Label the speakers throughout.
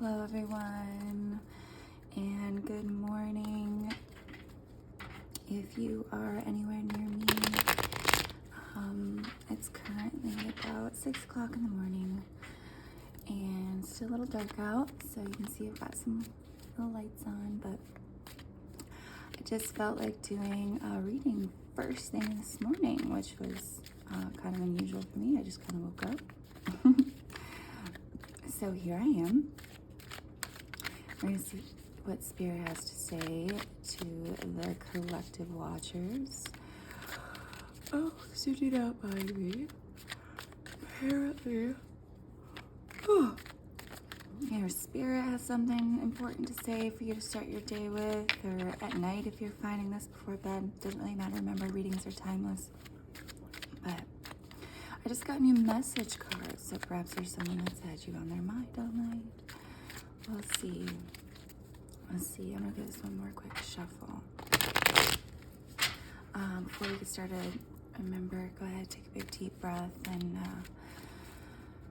Speaker 1: Hello everyone, and good morning. If you are anywhere near me, it's currently about 6 o'clock in the morning, and it's still a little dark out, so you can see I've got some little lights on, but I just felt like doing a reading first thing this morning, which was kind of unusual for me. I just kind of woke up. So here I am. We're going to see what Spirit has to say to the collective watchers. Oh, so do not mind me. Apparently, your Spirit has something important to say for you to start your day with, or at night if you're finding this before bed. Doesn't really matter. Remember, readings are timeless. But I just got new message cards, so perhaps there's someone that's had you on their mind all night. We'll see. Let's see. I'm gonna give this one more quick shuffle. Before we get started, remember, go ahead, take a big deep breath, and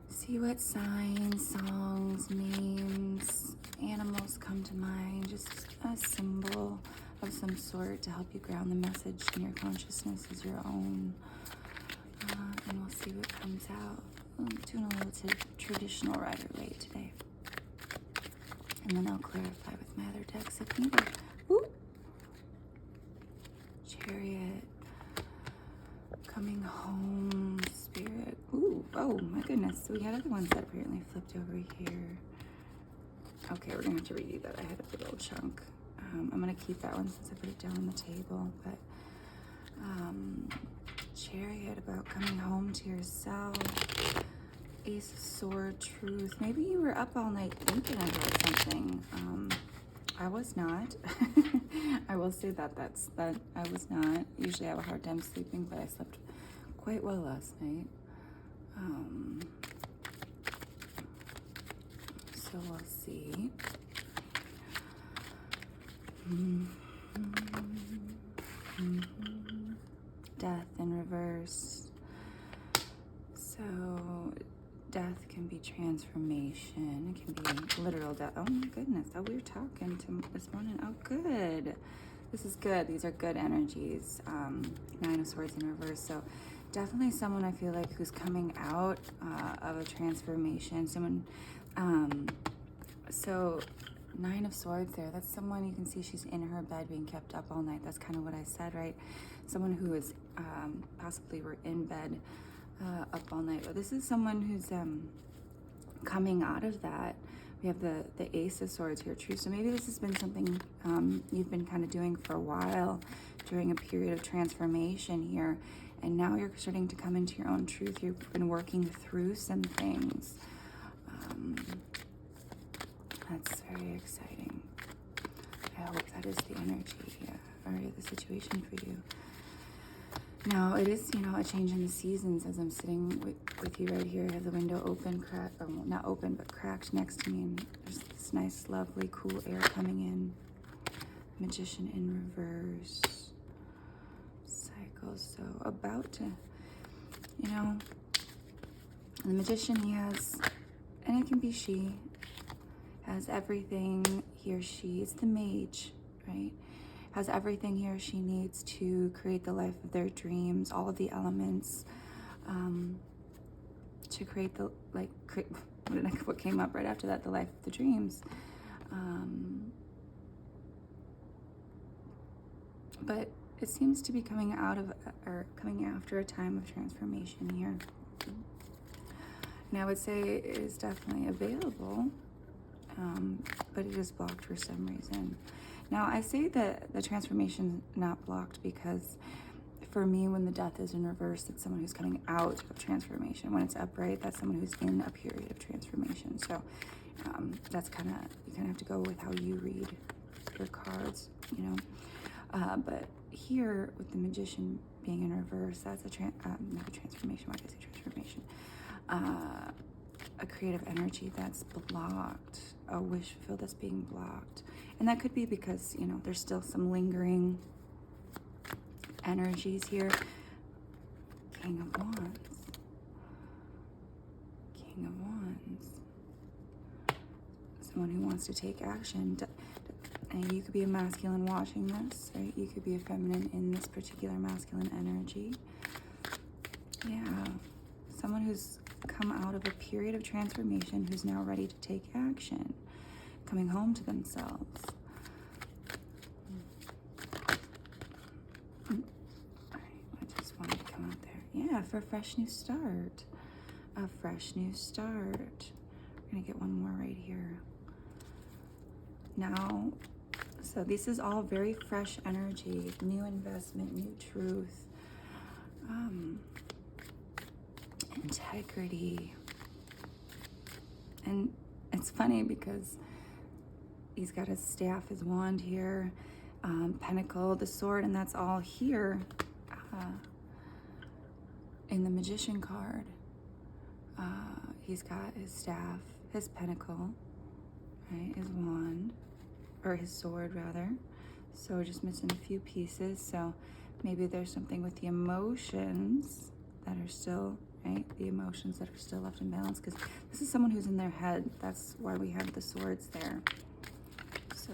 Speaker 1: see what signs, songs, names, animals come to mind. Just a symbol of some sort to help you ground the message in your consciousness as your own. And we'll see what comes out. I'm doing a little traditional Rider-Waite today. And then I'll clarify with my other decks if needed. Woo! Chariot. Coming home. Spirit. Ooh, oh my goodness. So we had other ones that apparently flipped over here. Okay, we're gonna have to redo that. I had a big old chunk. I'm gonna keep that one since I put it down on the table, but Chariot, about coming home to yourself. Ace of Sword, truth. Maybe you were up all night thinking about something. I was not. I will say that I was not. Usually I have a hard time sleeping, but I slept quite well last night. So we'll see. Death in reverse. So death can be transformation. It can be literal death. Oh my goodness. Oh, we were talking to this morning. Oh, good. This is good. These are good energies. 9 of Swords in reverse. So definitely someone I feel like who's coming out of a transformation. Someone, so 9 of Swords there. That's someone you can see she's in her bed being kept up all night. That's kind of what I said, right? Someone who is possibly were in bed up all night. But this is someone who's coming out of that. We have the Ace of Swords here, true. So maybe this has been something you've been kind of doing for a while during a period of transformation here. And now you're starting to come into your own truth. You've been working through some things. That's very exciting. I hope that is the energy or the situation for you. Now, it is, a change in the seasons as I'm sitting with you right here. I have the window open, not open, but cracked next to me, and there's this nice, lovely, cool air coming in. Magician in reverse. Cycle, so about to, the Magician, he has, and it can be she, has everything he or she, it's the Mage, right? Has everything he or she needs to create the life of their dreams, all of the elements, to create the, what came up right after that, the life of the dreams. But it seems to be coming out of, or coming after a time of transformation here. And I would say it is definitely available, but it is blocked for some reason. Now, I say that the transformation is not blocked because for me, when the death is in reverse, it's someone who's coming out of transformation. When it's upright, that's someone who's in a period of transformation. So that's you kind of have to go with how you read your cards, But here, with the Magician being in reverse, that's not a transformation. Why did I say transformation? A creative energy that's blocked, a wish fulfilled that's being blocked. And that could be because, there's still some lingering energies here. King of Wands. King of Wands. Someone who wants to take action. And you could be a masculine watching this, right? You could be a feminine in this particular masculine energy. Yeah. Someone who's come out of a period of transformation, who's now ready to take action, coming home to themselves. I just wanted to come out there. Yeah, for a fresh new start. A fresh new start. We're gonna get one more right here. Now, so this is all very fresh energy, new investment, new truth, integrity. And it's funny because he's got his staff, his wand here, pentacle, the sword, and that's all here in the magician card. He's got his staff, his pentacle, right, his wand, or his sword rather. So we're just missing a few pieces. So maybe there's something with the emotions that are still, right, the emotions that are still left in balance, because this is someone who's in their head. That's why we have the swords there. So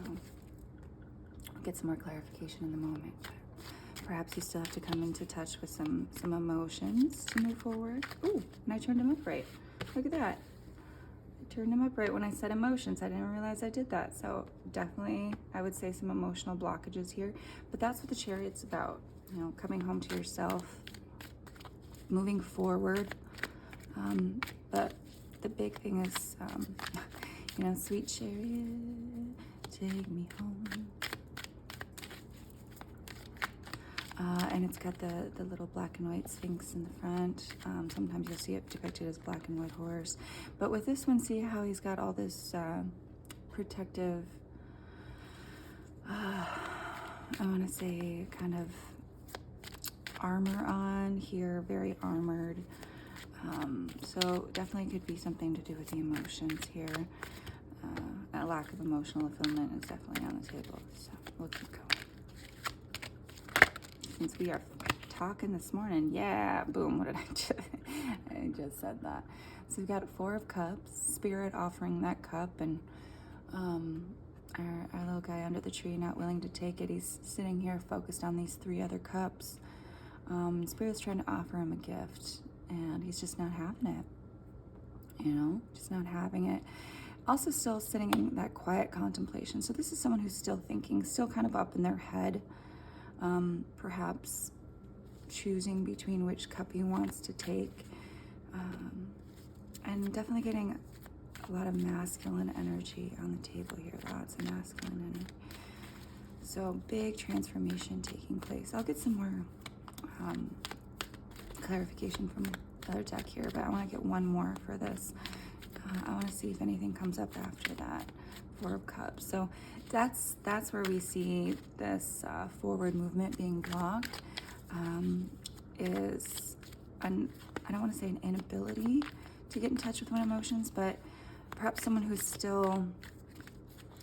Speaker 1: I'll get some more clarification in the moment. Perhaps you still have to come into touch with some emotions to move forward. Ooh, and I turned him upright. Look at that. Turned him upright when I said emotions. I didn't realize I did that. So definitely, I would say some emotional blockages here. But that's what the Chariot's about. You know, coming home to yourself, moving forward. But the big thing is, you know, sweet chariot, take me home. And it's got the little black and white sphinx in the front. Sometimes you'll see it depicted as black and white horse. But with this one, see how he's got all this protective, I want to say kind of armor on here, very armored. So definitely could be something to do with the emotions here. A lack of emotional fulfillment is definitely on the table. So we'll keep going. Since we are talking this morning, yeah, boom, what did I just, I just said that. So we've got 4 of Cups, Spirit offering that cup, and our little guy under the tree not willing to take it. He's sitting here focused on these 3 other cups. Spirit's trying to offer him a gift, and he's just not having it, you know, just not having it. Also still sitting in that quiet contemplation. So this is someone who's still thinking, still kind of up in their head. Perhaps choosing between which cup he wants to take, and definitely getting a lot of masculine energy on the table here, lots of masculine energy. So big transformation taking place. I'll get some more clarification from the other deck here, but I want to get one more for this. I want to see if anything comes up after that. 4 of Cups. So that's where we see this forward movement being blocked. Is I don't want to say an inability to get in touch with one's emotions, but perhaps someone who's still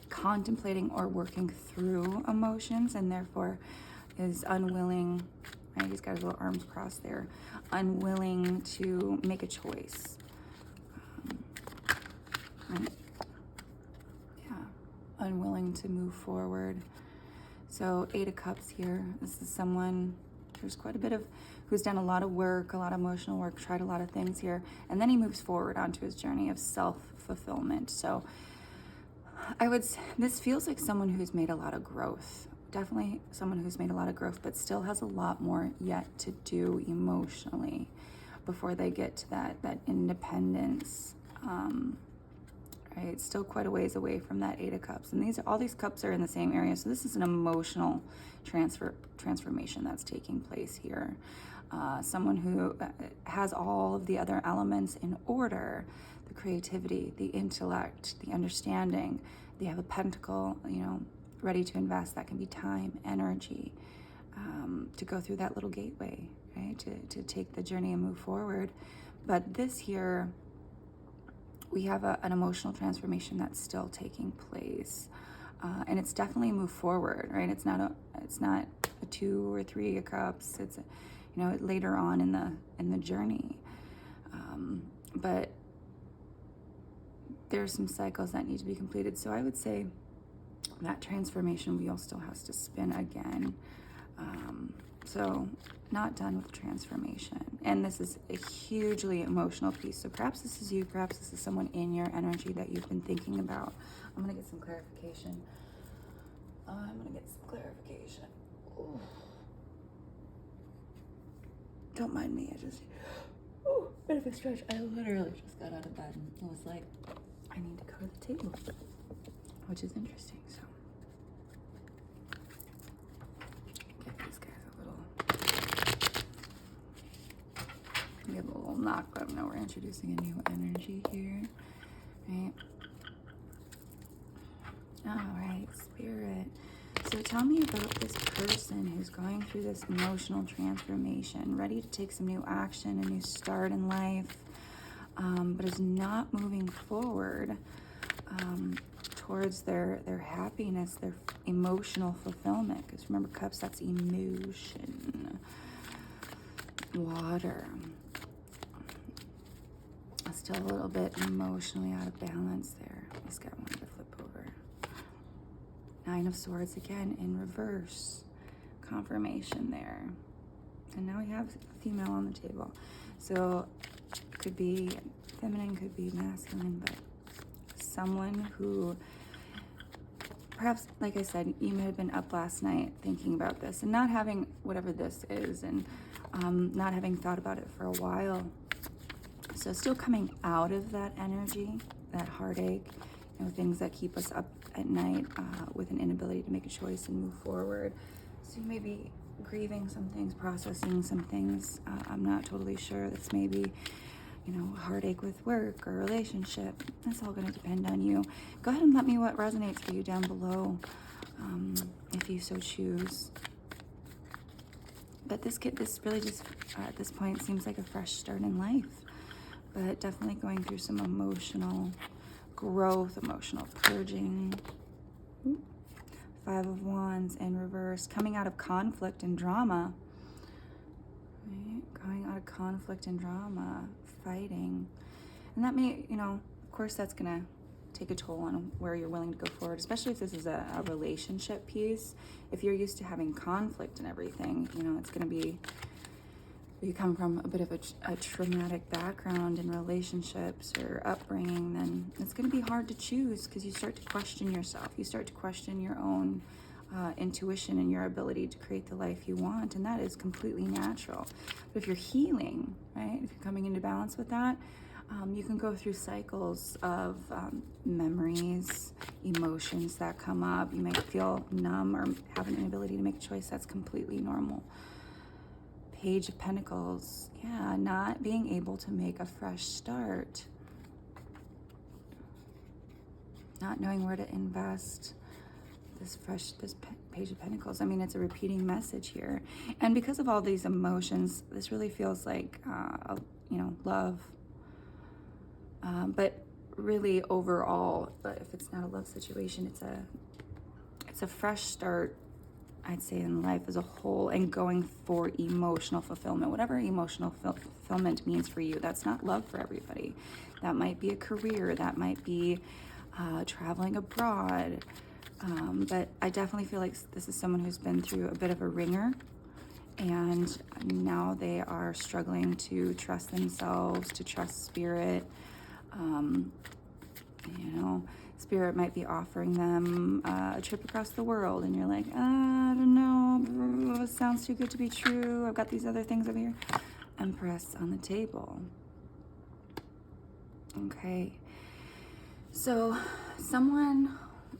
Speaker 1: contemplating or working through emotions and therefore is unwilling, right? He's got his little arms crossed there, unwilling to make a choice. Right? Unwilling to move forward. So 8 of Cups here. This is someone, there's quite a bit of, who's done a lot of work, a lot of emotional work, tried a lot of things here, and then he moves forward onto his journey of self-fulfillment. So this feels like someone who's made a lot of growth. Definitely someone who's made a lot of growth, but still has a lot more yet to do emotionally before they get to that independence. Right, still quite a ways away from that 8 of Cups, and all these cups are in the same area. So this is an emotional transformation that's taking place here. Someone who has all of the other elements in order: the creativity, the intellect, the understanding. They have a pentacle, you know, ready to invest. That can be time, energy, to go through that little gateway, right? To take the journey and move forward. But this here, we have an emotional transformation that's still taking place, and it's definitely a move forward, right? It's not a 2 or 3 of Cups. It's you know, later on in the journey, but there's some cycles that need to be completed. So I would say that transformation wheel still has to spin again. So not done with transformation. And this is a hugely emotional piece. So perhaps this is you, perhaps this is someone in your energy that you've been thinking about. I'm gonna get some clarification. Ooh. Don't mind me, I just, bit of a stretch. I literally just got out of bed and was like, I need to go to the table, which is interesting. So give these guys give a little knock, let them know we're introducing a new energy here, right? All right, Spirit. So tell me about this person who's going through this emotional transformation, ready to take some new action, a new start in life, but is not moving forward towards their happiness, their emotional fulfillment. Because remember, cups, that's emotion. Water. Still a little bit emotionally out of balance there. Just got one to flip over. Nine of Swords again in reverse. Confirmation there. And now we have a female on the table. So it could be feminine, could be masculine, but someone who perhaps, like I said, you may have been up last night thinking about this and not having whatever this is, and not having thought about it for a while. So still coming out of that energy, that heartache, things that keep us up at night with an inability to make a choice and move forward. So you may be grieving some things, processing some things. I'm not totally sure. That's maybe, heartache with work or relationship. That's all going to depend on you. Go ahead and let me know what resonates for you down below, if you so choose. But this really just, at this point, seems like a fresh start in life. But definitely going through some emotional growth, emotional purging. Five of Wands in reverse, coming out of conflict and drama. Right? Going out of conflict and drama, fighting. And that may, of course that's gonna take a toll on where you're willing to go forward, especially if this is a relationship piece. If you're used to having conflict and everything, it's gonna be, you come from a bit of a traumatic background in relationships or upbringing, then it's going to be hard to choose because you start to question yourself. You start to question your own intuition and your ability to create the life you want, and that is completely natural. But if you're healing, right, if you're coming into balance with that, you can go through cycles of memories, emotions that come up. You might feel numb or have an inability to make a choice. That's completely normal. Page of Pentacles, yeah, not being able to make a fresh start, not knowing where to invest. This Page of Pentacles, I mean, it's a repeating message here, and because of all these emotions, this really feels like love, but really overall, but if it's not a love situation, it's a fresh start, I'd say, in life as a whole, and going for emotional fulfillment, whatever emotional fulfillment means for you. That's not love for everybody. That might be a career, that might be traveling abroad, but I definitely feel like this is someone who's been through a bit of a ringer, and now they are struggling to trust themselves, to trust spirit. Spirit might be offering them a trip across the world, and you're like, I don't know, sounds too good to be true. I've got these other things over here. Empress on the table. Okay, so someone,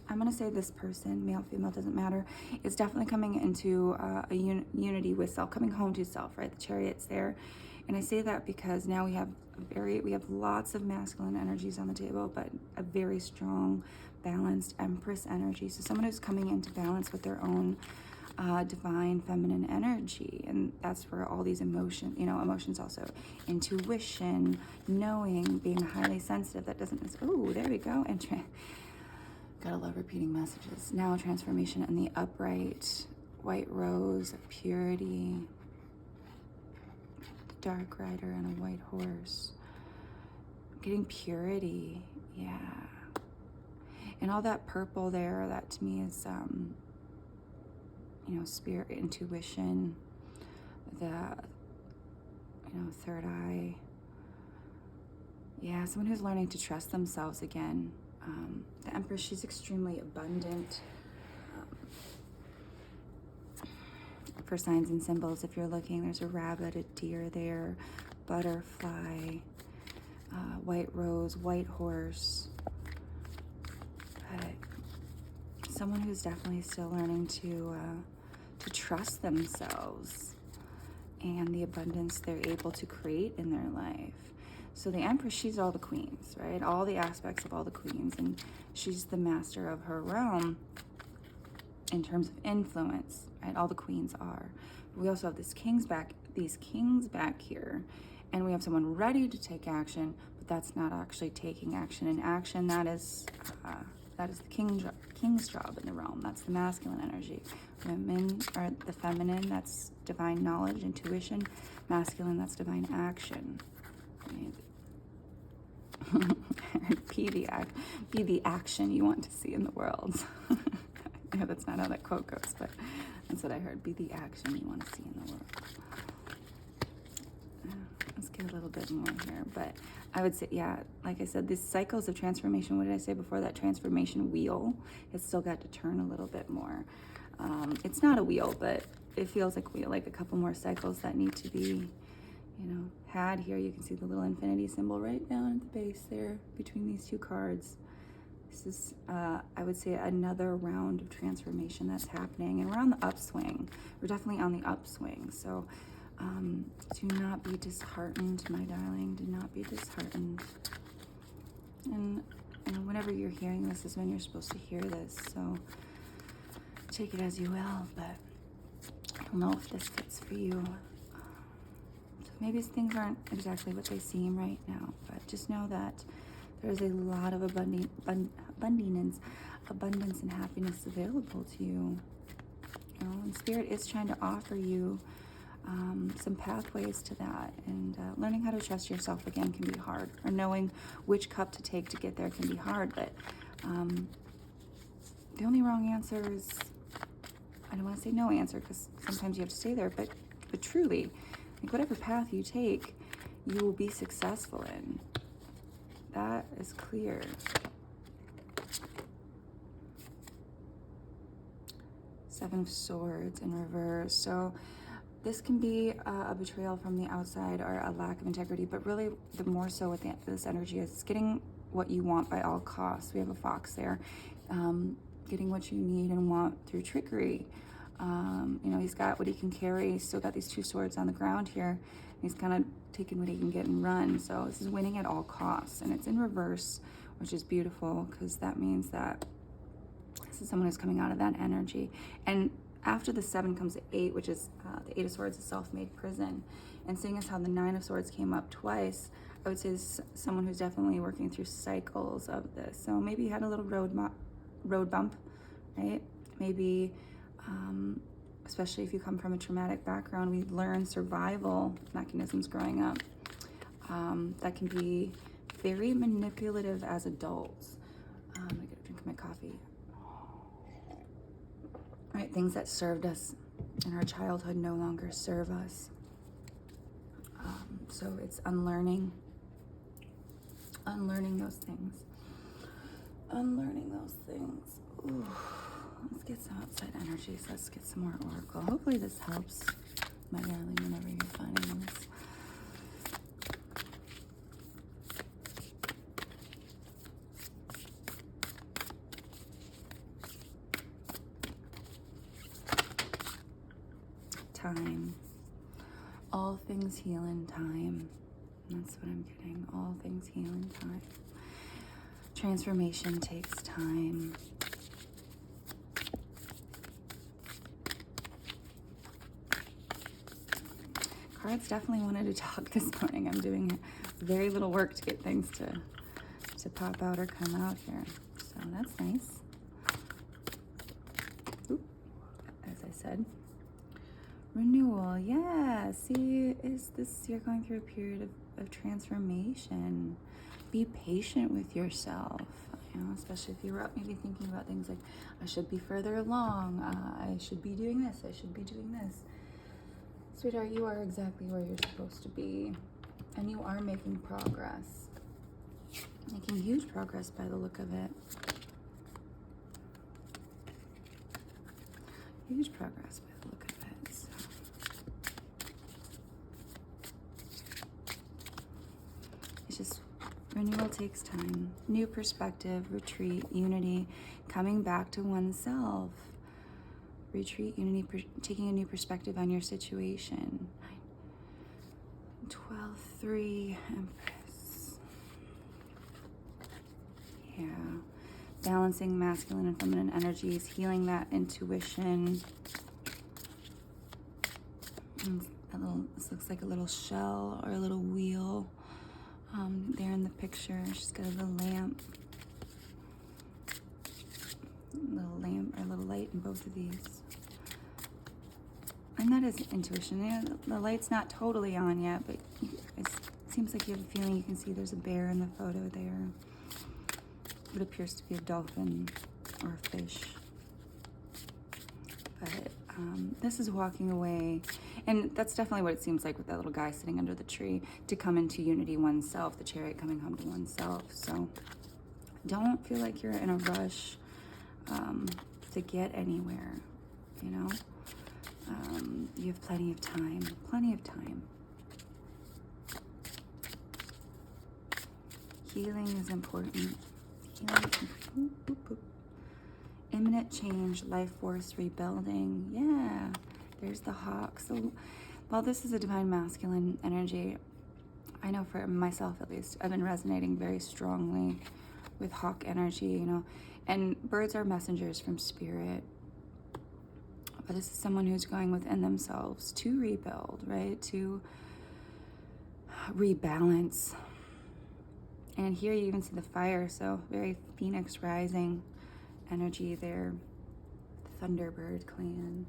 Speaker 1: I'm going to say this person, male, female, doesn't matter, is definitely coming into a unity with self, coming home to self, right? The Chariot's there. And I say that because now we have lots of masculine energies on the table, but a very strong, balanced Empress energy. So someone who's coming into balance with their own divine feminine energy, and that's where all these emotions also, intuition, knowing, being highly sensitive. That doesn't. Oh, there we go. And gotta love repeating messages. Now transformation in the upright, white rose of purity. Dark rider and a white horse. Getting purity. Yeah. And all that purple there, that to me is, you know, spirit, intuition, the, you know, third eye. Yeah, someone who's learning to trust themselves again. The Empress, she's extremely abundant. For signs and symbols, if you're looking, there's a rabbit, a deer there, butterfly, white rose, white horse. But someone who's definitely still learning to trust themselves and the abundance they're able to create in their life. So the Empress, she's all the queens, right? All the aspects of all the queens, and she's the master of her realm in terms of influence, right? All the queens are. We also have these kings back here, and we have someone ready to take action, but that's not actually taking action. In action, that is the king's job in the realm. That's the masculine energy. Women are the feminine. That's divine knowledge, intuition. Masculine, that's divine action. Be the action you want to see in the world. I know that's not how that quote goes, but that's what I heard. Be the action you want to see in the world. Let's get a little bit more here. But I would say, yeah, like I said, these cycles of transformation, what did I say before? That transformation wheel, it's still got to turn a little bit more. It's not a wheel, but it feels like a wheel, like a couple more cycles that need to be, you know, had here. You can see the little infinity symbol right down at the base there between these two cards. This is, I would say, another round of transformation that's happening, and we're on the upswing. We're definitely on the upswing. So do not be disheartened, my darling. Do not be disheartened. And whenever you're hearing this is when you're supposed to hear this. So take it as you will, but I don't know if this fits for you. So maybe things aren't exactly what they seem right now, but just know that there's a lot of abundance and happiness available to you. You know, and Spirit is trying to offer you some pathways to that. And learning how to trust yourself again can be hard, or knowing which cup to take to get there can be hard. But the only wrong answer is, I don't want to say no answer, because sometimes you have to stay there, but truly, like, whatever path you take, you will be successful in. That is clear. Seven of Swords in reverse. So this can be a betrayal from the outside or a lack of integrity, but really the more so with this energy is getting what you want by all costs. We have a fox there. Getting what you need and want through trickery. You know, he's got what he can carry. He's still got these two swords on the ground here. He's kind of taking what he can get and run. So this is winning at all costs, and it's in reverse, which is beautiful, because that means that this is someone who's coming out of that energy. And after the 7 comes the 8, which is the 8 of Swords, a self-made prison. And seeing as how the 9 of Swords came up twice, I would say this is someone who's definitely working through cycles of this. So maybe you had a little road bump, right? Maybe, especially if you come from a traumatic background, we learn survival mechanisms growing up that can be very manipulative as adults. I gotta drink my coffee. Right, things that served us in our childhood no longer serve us. So it's unlearning those things. Ooh. Let's get some outside energies. Let's get some more oracle. Hopefully this helps, my darling, whenever you're finding this. Time. All things heal in time. That's what I'm getting. All things heal in time. Transformation takes time. Cards definitely wanted to talk this morning. I'm doing very little work to get things to pop out or come out here. So that's nice. Oop, as I said. Renewal, yeah. See, is this, you're going through a period of transformation. be patient with yourself, especially if you were up maybe thinking about things like, I should be further along, I should be doing this, I should be doing this. Sweetheart, you are exactly where you're supposed to be, and you are making progress. Making huge progress by the look of it. Huge progress by the look of it. So. It's just, renewal takes time. New perspective, retreat, unity, coming back to oneself. Retreat, unity, taking a new perspective on your situation. 12-3, Empress. Yeah. Balancing masculine and feminine energies, healing that intuition. This looks like a little shell or a little wheel there in the picture. She's got a little lamp. Or a little light in both of these. And that is intuition. Yeah, the light's not totally on yet, but it seems like you have a feeling you can see there's a bear in the photo there. It appears to be a dolphin or a fish. But this is walking away. And that's definitely what it seems like with that little guy sitting under the tree, to come into unity oneself, the chariot coming home to oneself. So don't feel like you're in a rush to get anywhere, you have plenty of time, Healing is important. Imminent change, life force rebuilding. Yeah, there's the hawk. So while this is a divine masculine energy, I know for myself at least, I've been resonating very strongly with hawk energy, and birds are messengers from spirit. But this is someone who's going within themselves to rebuild, right? To rebalance. And here you even see the fire, so very Phoenix rising energy there. Thunderbird clan.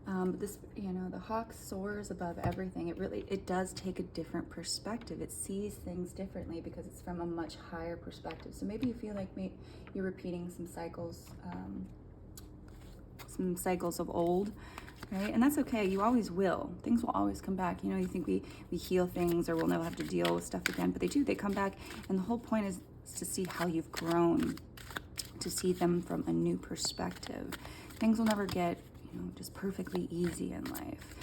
Speaker 1: But this, the hawk soars above everything. It does take a different perspective. It sees things differently because it's from a much higher perspective. So maybe you feel like you're repeating some cycles of old, right? And that's okay. You always will. Things will always come back. You think we heal things or we'll never have to deal with stuff again, but they do. They come back, and the whole point is to see how you've grown, to see them from a new perspective. Things will never get, just perfectly easy in life.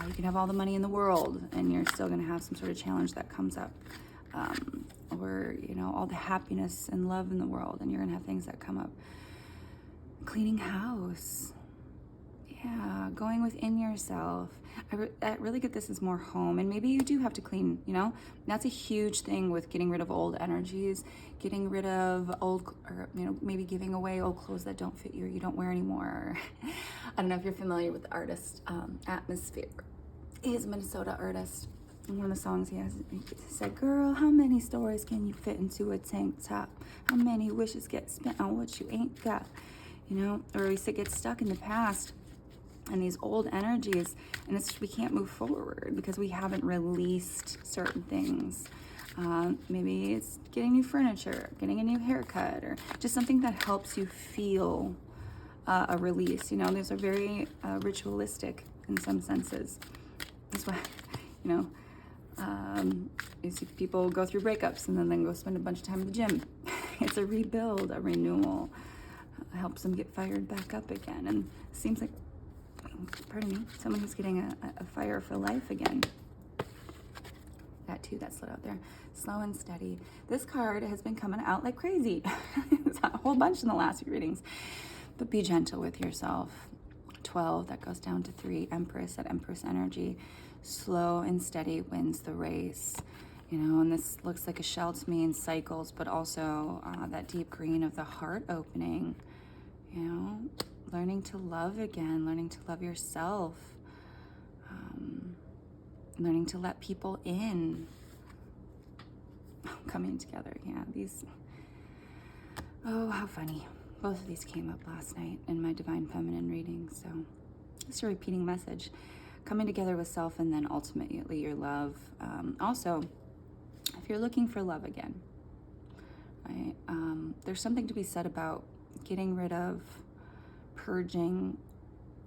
Speaker 1: You can have all the money in the world, and you're still going to have some sort of challenge that comes up. Or, all the happiness and love in the world, and you're going to have things that come up. Cleaning house. Yeah, going within yourself. I really get this as more home, and maybe you do have to clean, That's a huge thing with getting rid of old energies, getting rid of old, or, maybe giving away old clothes that don't fit you don't wear anymore. I don't know if you're familiar with the artist Atmosphere. He's a Minnesota artist. And one of the songs he said, "Girl, how many stories can you fit into a tank top? How many wishes get spent on what you ain't got?" Or we get stuck in the past and these old energies, and we can't move forward because we haven't released certain things. Maybe it's getting new furniture, getting a new haircut, or just something that helps you feel a release. These are very ritualistic in some senses. That's why, you see people go through breakups and then go spend a bunch of time in the gym. It's a rebuild, a renewal. Helps them get fired back up again. And it seems like, pardon me, someone who's getting a fire for life again. That too, that slid out there. Slow and steady. This card has been coming out like crazy. It's a whole bunch in the last few readings. But be gentle with yourself. 12, that goes down to 3. Empress, that Empress energy. Slow and steady wins the race. And this looks like a shell to me in cycles, but also that deep green of the heart opening. Learning to love again, learning to love yourself, learning to let people in, coming together. Yeah, how funny. Both of these came up last night in my Divine Feminine reading, so just a repeating message. Coming together with self and then ultimately your love. Also, if you're looking for love again, right? There's something to be said about getting rid of, purging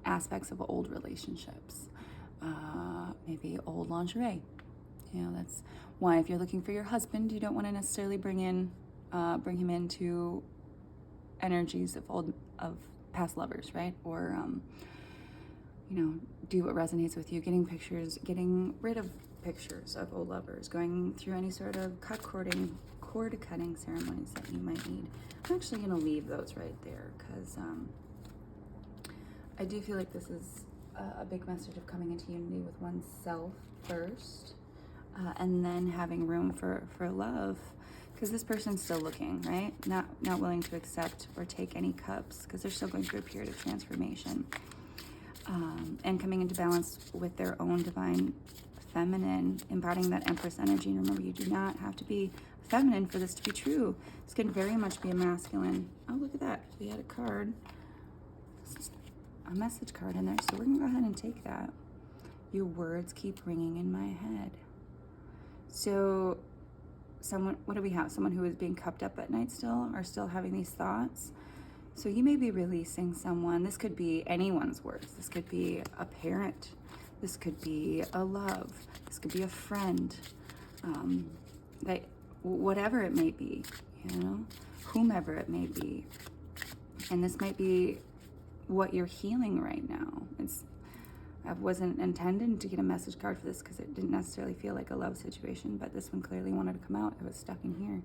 Speaker 1: aspects of old relationships, maybe old lingerie. That's why if you're looking for your husband, you don't want to necessarily bring him into energies of past lovers, right? Or do what resonates with you. Getting rid of pictures of old lovers, going through any sort of cord cutting ceremonies that you might need. I'm actually going to leave those right there because I do feel like this is a big message of coming into unity with oneself first, and then having room for love, because this person's still looking, right? Not willing to accept or take any cups because they're still going through a period of transformation, and coming into balance with their own divine feminine, embodying that Empress energy. And remember, you do not have to be feminine for this to be true. This can very much be a masculine. Oh, look at that. We had a card, a message card in there. So we're going to go ahead and take that. Your words keep ringing in my head. So what do we have? Someone who is being cupped up at night still, or still having these thoughts. So you may be releasing someone. This could be anyone's words. This could be a parent. This could be a love. This could be a friend. Whatever it may be, whomever it may be. And this might be what you're healing right now. I wasn't intending to get a message card for this because it didn't necessarily feel like a love situation, but this one clearly wanted to come out. It was stuck in here.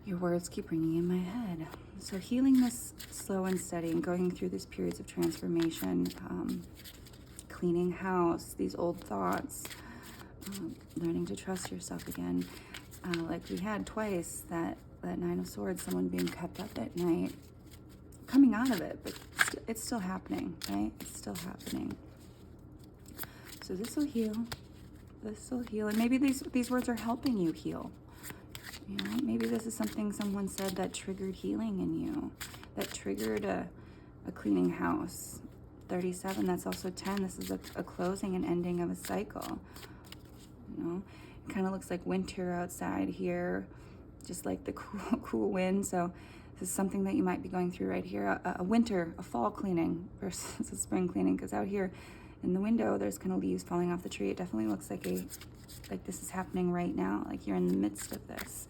Speaker 1: Your words keep ringing in my head. So healing this slow and steady and going through these periods of transformation, cleaning house, these old thoughts, learning to trust yourself again. Like we had twice, that Nine of Swords, someone being kept up at night, coming out of it, but it's still happening, right? It's still happening. So this will heal. This will heal. And maybe these words are helping you heal. Maybe this is something someone said that triggered healing in you, that triggered a cleaning house. 37, that's also 10. This is a closing and ending of a cycle. It kind of looks like winter outside here, just like the cool wind. So this is something that you might be going through right here, a fall cleaning versus a spring cleaning, because out here in the window, there's kind of leaves falling off the tree. It definitely looks like this is happening right now, like you're in the midst of this.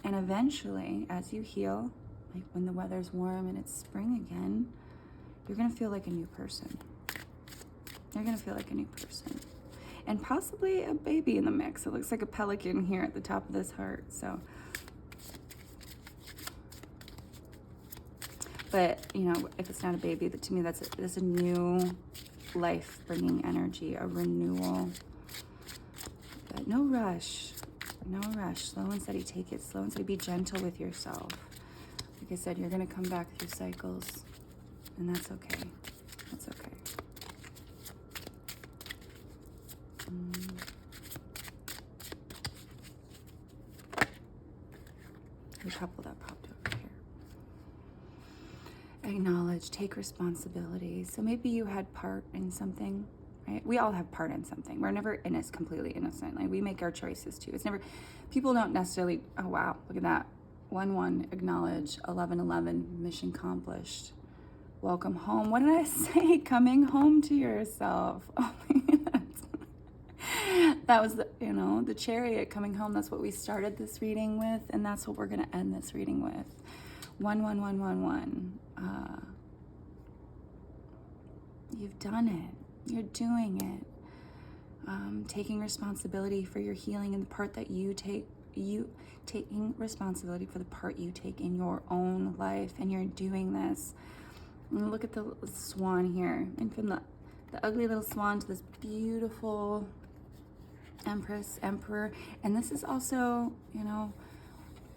Speaker 1: And eventually, as you heal, like when the weather's warm and it's spring again, you're gonna feel like a new person. You're gonna feel like a new person. And possibly a baby in the mix. It looks like a pelican here at the top of this heart, so. But, if it's not a baby, to me, that's a new life-bringing energy, a renewal. But no rush. No rush. Slow and steady. Take it slow and steady. Be gentle with yourself. Like I said, you're going to come back through cycles, and that's okay. That's okay. A couple that popped over here. Acknowledge, take responsibility. So maybe you had part in something, right? We all have part in something. We're never completely innocent. Like we make our choices too. It's never, people don't necessarily, oh wow, look at that. 1-1, acknowledge. 11-11, mission accomplished. Welcome home. What did I say? Coming home to yourself. Oh my God. That was the chariot coming home. That's what we started this reading with, and that's what we're going to end this reading with. 1-1-1-1-1. You've done it. You're doing it. Taking responsibility for your healing and the part that you take. Taking responsibility for the part you take in your own life, and you're doing this. And look at the swan here, and from the ugly little swan to this beautiful emperor. And this is also,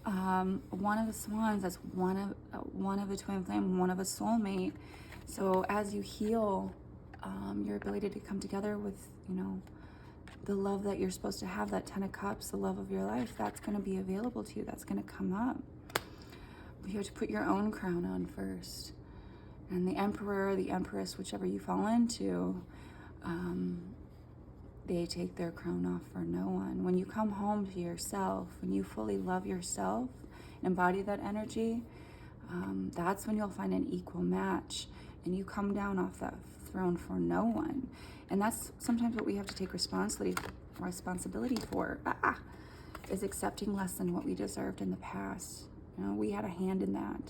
Speaker 1: one of the swans. That's one of a twin flame, one of a soulmate. So as you heal, your ability to come together with, the love that you're supposed to have, that 10 of cups, the love of your life, that's going to be available to you. That's going to come up. But you have to put your own crown on first. And the emperor, the empress, whichever you fall into, they take their crown off for no one. When you come home to yourself, when you fully love yourself, embody that energy, that's when you'll find an equal match, and you come down off that throne for no one. And that's sometimes what we have to take responsibility for, is accepting less than what we deserved in the past. You know, we had a hand in that.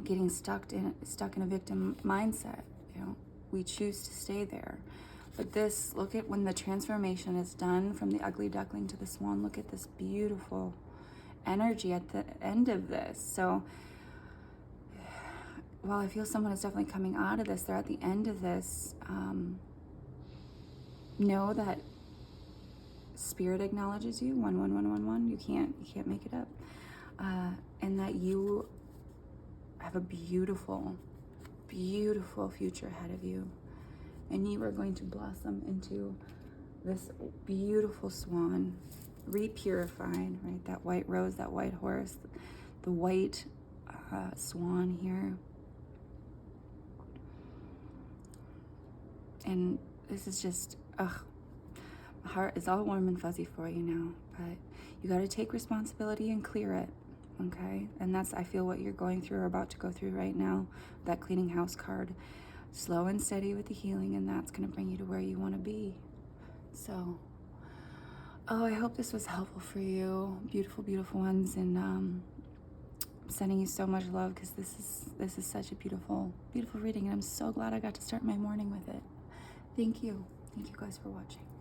Speaker 1: Getting stuck in a victim mindset. You know, we choose to stay there. But this, look at when the transformation is done from the ugly duckling to the swan. Look at this beautiful energy at the end of this. So while I feel someone is definitely coming out of this, they're at the end of this. Know that spirit acknowledges you. 11111. You can't make it up. And that you have a beautiful, beautiful future ahead of you. And you are going to blossom into this beautiful swan, repurified, right? That white rose, that white horse, the white swan here. And this is just, my heart is all warm and fuzzy for you now. But you got to take responsibility and clear it, okay? And that's, I feel, what you're going through or about to go through right now, that cleaning house card. Slow and steady with the healing, and that's going to bring you to where you want to be. So, I hope this was helpful for you, beautiful, beautiful ones, and I'm sending you so much love, because this is such a beautiful, beautiful reading, and I'm so glad I got to start my morning with it. Thank you guys for watching.